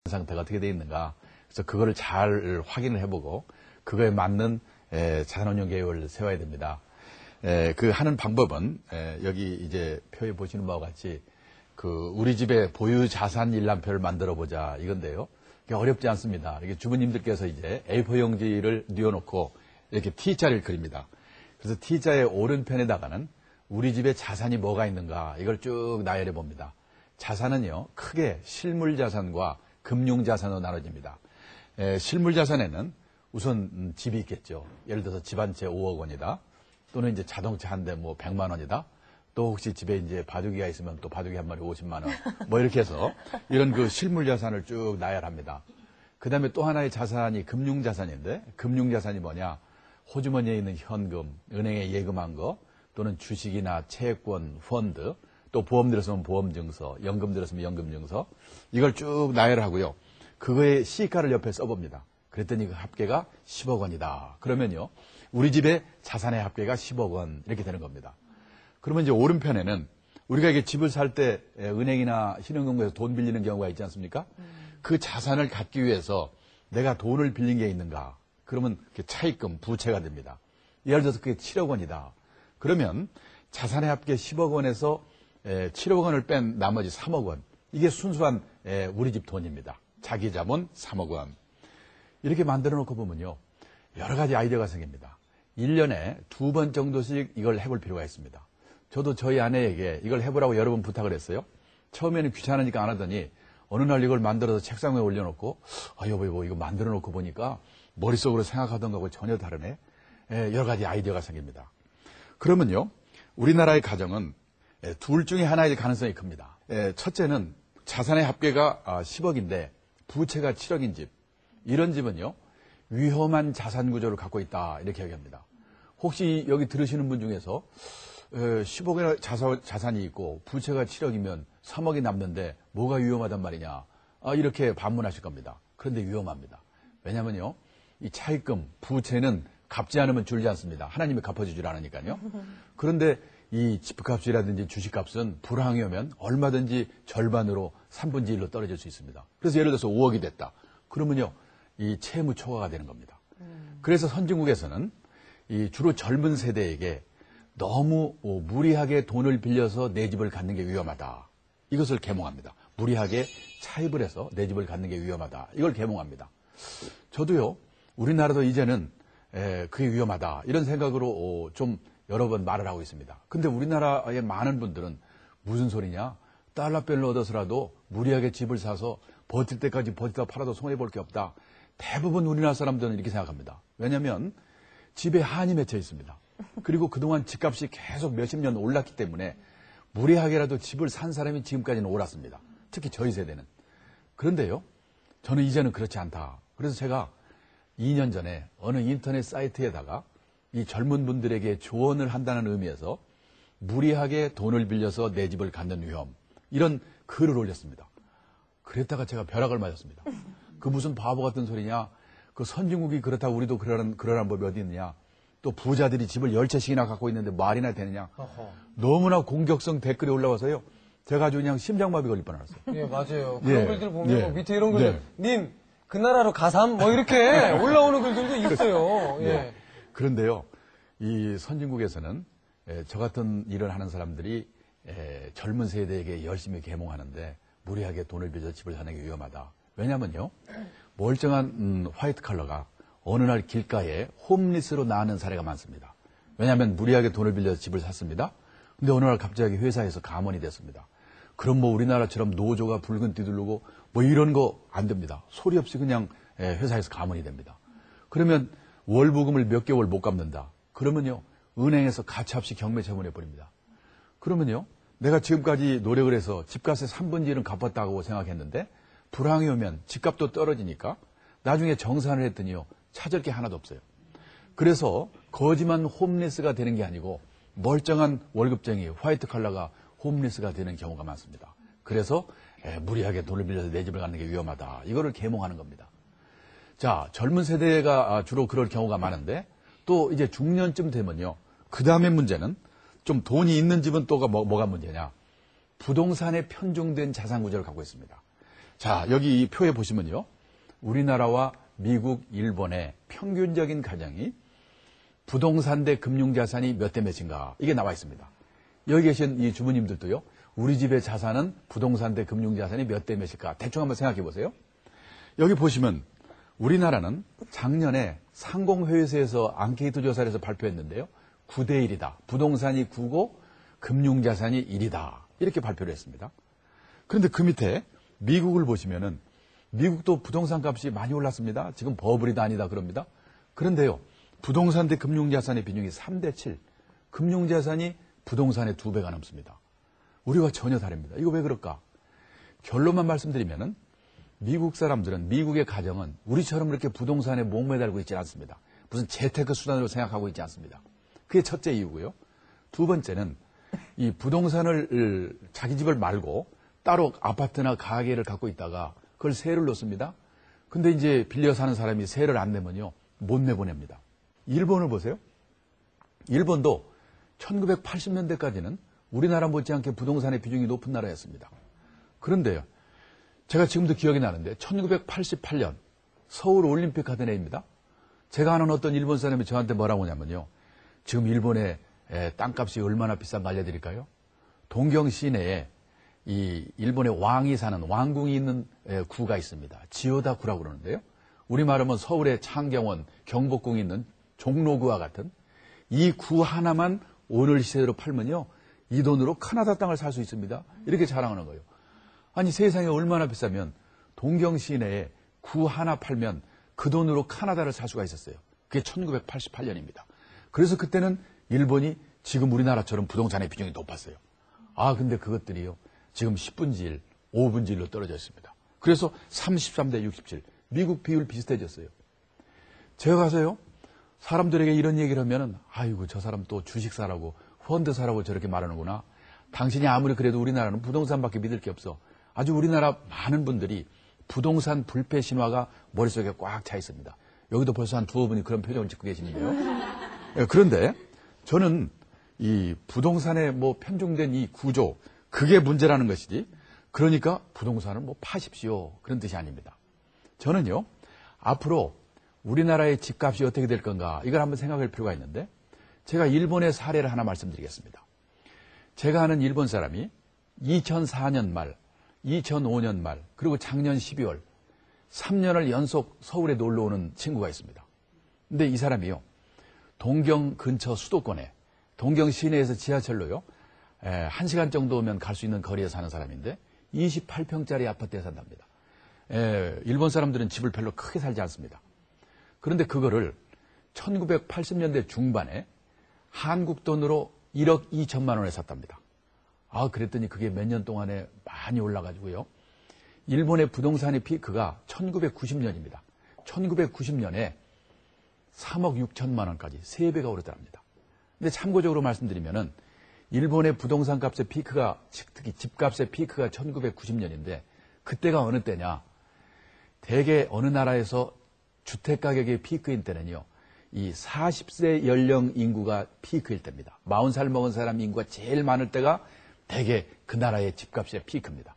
상태가 어떻게 되어 있는가. 그래서 그거를 잘 확인을 해보고 그거에 맞는 자산운용 계획을 세워야 됩니다. 그 하는 방법은 여기 이제 표에 보시는 바와 같이 그 우리 집에 보유 자산 일람표를 만들어 보자 이건데요. 어렵지 않습니다. 이렇게 주부님들께서 이제 A4 용지를 뉘어놓고 이렇게 T자를 그립니다. 그래서 T자의 오른편에다가는 우리 집에 자산이 뭐가 있는가 이걸 쭉 나열해 봅니다. 자산은요 크게 실물자산과 금융자산으로 나눠집니다. 실물자산에는 우선 집이 있겠죠. 예를 들어서 집 한 채 5억 원이다. 또는 이제 자동차 한 대 뭐 100만 원이다. 또 혹시 집에 이제 바둑이가 있으면 또 바둑이 한 마리 50만 원. 뭐 이렇게 해서 이런 그 실물자산을 쭉 나열합니다. 그 다음에 또 하나의 자산이 금융자산인데 금융자산이 뭐냐. 호주머니에 있는 현금, 은행에 예금한 거, 또는 주식이나 채권, 펀드, 또 보험 들었으면 보험증서, 연금 들었으면 연금증서, 이걸 쭉 나열하고요. 그거의 시가를 옆에 써봅니다. 그랬더니 그 합계가 10억 원이다. 그러면요, 우리 집의 자산의 합계가 10억 원 이렇게 되는 겁니다. 그러면 이제 오른편에는 우리가 이게 집을 살 때 은행이나 신용금고에서 돈 빌리는 경우가 있지 않습니까? 그 자산을 갖기 위해서 내가 돈을 빌린 게 있는가? 그러면 차입금, 부채가 됩니다. 예를 들어서 그게 7억 원이다. 그러면 자산의 합계 10억 원에서 7억 원을 뺀 나머지 3억 원. 이게 순수한 우리 집 돈입니다. 자기 자본 3억 원. 이렇게 만들어 놓고 보면요. 여러 가지 아이디어가 생깁니다. 1년에 2번 정도씩 이걸 해볼 필요가 있습니다. 저도 저희 아내에게 이걸 해보라고 여러 번 부탁을 했어요. 처음에는 귀찮으니까 안 하더니 어느 날 이걸 만들어서 책상 위에 올려놓고 여보 이거 만들어 놓고 보니까 머릿속으로 생각하던 거하고 전혀 다르네. 여러 가지 아이디어가 생깁니다. 그러면요. 우리나라의 가정은 둘 중에 하나일 가능성이 큽니다. 첫째는 자산의 합계가 10억인데 부채가 7억인 집. 이런 집은요. 위험한 자산 구조를 갖고 있다. 이렇게 얘기합니다. 혹시 여기 들으시는 분 중에서 10억의 자산이 있고 부채가 7억이면 3억이 남는데 뭐가 위험하단 말이냐. 이렇게 반문하실 겁니다. 그런데 위험합니다. 왜냐면요. 이 차입금, 부채는 갚지 않으면 줄지 않습니다. 하나님이 갚아주질 않으니까요. 그런데 이 집값이라든지 주식값은 불황이 오면 얼마든지 절반으로 3분의 1로 떨어질 수 있습니다. 그래서 예를 들어서 5억이 됐다. 그러면요. 이 채무 초과가 되는 겁니다. 그래서 선진국에서는 이 주로 젊은 세대에게 너무 무리하게 돈을 빌려서 내 집을 갖는 게 위험하다. 이것을 계몽합니다. 무리하게 차입을 해서 내 집을 갖는 게 위험하다. 이걸 계몽합니다. 저도요. 우리나라도 이제는 그게 위험하다. 이런 생각으로 좀 여러 번 말을 하고 있습니다. 근데 우리나라의 많은 분들은 무슨 소리냐? 달러별로 얻어서라도 무리하게 집을 사서 버틸 때까지 버티다 팔아도 손해볼 게 없다. 대부분 우리나라 사람들은 이렇게 생각합니다. 왜냐하면 집에 한이 맺혀 있습니다. 그리고 그동안 집값이 계속 몇십 년 올랐기 때문에 무리하게라도 집을 산 사람이 지금까지는 옳았습니다. 특히 저희 세대는. 그런데요. 저는 이제는 그렇지 않다. 그래서 제가 2년 전에 어느 인터넷 사이트에다가 이 젊은 분들에게 조언을 한다는 의미에서 무리하게 돈을 빌려서 내 집을 갖는 위험. 이런 글을 올렸습니다. 그랬다가 제가 벼락을 맞았습니다. 그 무슨 바보 같은 소리냐. 그 선진국이 그렇다고 우리도 그러는 법이 어디 있느냐. 또 부자들이 집을 10채씩이나 갖고 있는데 말이나 되느냐. 너무나 공격성 댓글이 올라와서요. 제가 아주 그냥 심장마비 걸릴 뻔했어요. 예, 맞아요. 그런 글들 보면 밑에 이런 글들. 님, 그 나라로 가삼? 뭐 이렇게 올라오는 글들도 있어요. 예. 그런데요. 이 선진국에서는 저 같은 일을 하는 사람들이 젊은 세대에게 열심히 계몽하는데 무리하게 돈을 빌려 집을 사는 게 위험하다. 왜냐면요. 멀쩡한 화이트 칼러가 어느 날 길가에 홈리스로 나가는 사례가 많습니다. 왜냐하면 무리하게 돈을 빌려서 집을 샀습니다. 근데 어느 날 갑자기 회사에서 감원이 됐습니다. 그럼 뭐 우리나라처럼 노조가 붉은 뒤두르고 뭐 이런 거 안 됩니다. 소리 없이 그냥 회사에서 감원이 됩니다. 그러면 월부금을 몇 개월 못 갚는다. 그러면요. 은행에서 가차없이 경매 처분해 버립니다. 그러면요. 내가 지금까지 노력을 해서 집값의 3분의 1은 갚았다고 생각했는데 불황이 오면 집값도 떨어지니까 나중에 정산을 했더니요. 찾을 게 하나도 없어요. 그래서 거지만 홈리스가 되는 게 아니고 멀쩡한 월급쟁이 화이트 칼라가 홈리스가 되는 경우가 많습니다. 그래서 무리하게 돈을 빌려서 내 집을 갖는 게 위험하다. 이거를 계몽하는 겁니다. 자, 젊은 세대가 주로 그럴 경우가 많은데 또 이제 중년쯤 되면요. 그 다음에 문제는 좀 돈이 있는 집은 또 뭐가 문제냐. 부동산에 편중된 자산 구조를 갖고 있습니다. 자, 여기 이 표에 보시면요. 우리나라와 미국, 일본의 평균적인 가정이 부동산 대 금융자산이 몇 대 몇인가 이게 나와 있습니다. 여기 계신 이 주부님들도요. 우리 집의 자산은 부동산 대 금융자산이 몇 대 몇일까 대충 한번 생각해 보세요. 여기 보시면 우리나라는 작년에 상공회의소에서 앙케이트 조사를 해서 발표했는데요. 9대 1이다. 부동산이 9고 금융자산이 1이다. 이렇게 발표를 했습니다. 그런데 그 밑에 미국을 보시면은 미국도 부동산 값이 많이 올랐습니다. 지금 버블이다 아니다 그럽니다. 그런데요. 부동산 대 금융자산의 비중이 3대 7. 금융자산이 부동산의 2배가 넘습니다. 우리와 전혀 다릅니다. 이거 왜 그럴까? 결론만 말씀드리면은 미국 사람들은, 미국의 가정은 우리처럼 이렇게 부동산에 목매달고 있지 않습니다. 무슨 재테크 수단으로 생각하고 있지 않습니다. 그게 첫째 이유고요. 두 번째는 이 부동산을 자기 집을 말고 따로 아파트나 가게를 갖고 있다가 그걸 세를 넣습니다. 근데 이제 빌려 사는 사람이 세를 안 내면요. 못 내보냅니다. 일본을 보세요. 일본도 1980년대까지는 우리나라 못지않게 부동산의 비중이 높은 나라였습니다. 그런데요. 제가 지금도 기억이 나는데 1988년 서울 올림픽 하던 해입니다. 제가 아는 어떤 일본 사람이 저한테 뭐라고 하냐면요. 지금 일본의 땅값이 얼마나 비싼가 알려드릴까요? 동경 시내에 이 일본의 왕이 사는 왕궁이 있는 구가 있습니다. 지오다 구라고 그러는데요. 우리말하면 서울의 창경원, 경복궁이 있는 종로구와 같은 이 구 하나만 오늘 시세로 팔면요. 이 돈으로 카나다 땅을 살 수 있습니다. 이렇게 자랑하는 거예요. 아니 세상에 얼마나 비싸면 동경 시내에 구 하나 팔면 그 돈으로 카나다를 살 수가 있었어요. 그게 1988년입니다. 그래서 그때는 일본이 지금 우리나라처럼 부동산의 비중이 높았어요. 아 근데 그것들이요. 지금 10분지 1, 5분지 1로 떨어져 있습니다. 그래서 33대 67. 미국 비율 비슷해졌어요. 제가 가서요. 사람들에게 이런 얘기를 하면은 아이고 저 사람 또 주식 사라고 펀드 사라고 저렇게 말하는구나. 당신이 아무리 그래도 우리나라는 부동산밖에 믿을 게 없어. 아주 우리나라 많은 분들이 부동산 불패 신화가 머릿속에 꽉 차 있습니다. 여기도 벌써 한 두어 분이 그런 표정을 짓고 계시는데요. 그런데 저는 이 부동산에 뭐 편중된 이 구조 그게 문제라는 것이지. 그러니까 부동산을 뭐 파십시오. 그런 뜻이 아닙니다. 저는요. 앞으로 우리나라의 집값이 어떻게 될 건가 이걸 한번 생각할 필요가 있는데 제가 일본의 사례를 하나 말씀드리겠습니다. 제가 아는 일본 사람이 2004년 말, 2005년 말 그리고 작년 12월 3년을 연속 서울에 놀러 오는 친구가 있습니다. 근데 이 사람이요. 동경 근처 수도권에 동경 시내에서 지하철로요. 1시간 정도면 갈 수 있는 거리에 사는 사람인데 28평짜리 아파트에 산답니다. 일본 사람들은 집을 별로 크게 살지 않습니다. 그런데 그거를 1980년대 중반에 한국 돈으로 1억 2천만 원에 샀답니다. 아, 그랬더니 그게 몇 년 동안에 많이 올라가지고요. 일본의 부동산의 피크가 1990년입니다. 1990년에 3억 6천만 원까지 3배가 오르더랍니다. 근데 참고적으로 말씀드리면은 일본의 부동산 값의 피크가, 특히 집값의 피크가 1990년인데 그때가 어느 때냐. 대개 어느 나라에서 주택가격의 피크인 때는요. 이 40세 연령 인구가 피크일 때입니다. 40살 먹은 사람 인구가 제일 많을 때가 대개 그 나라의 집값의 피크입니다.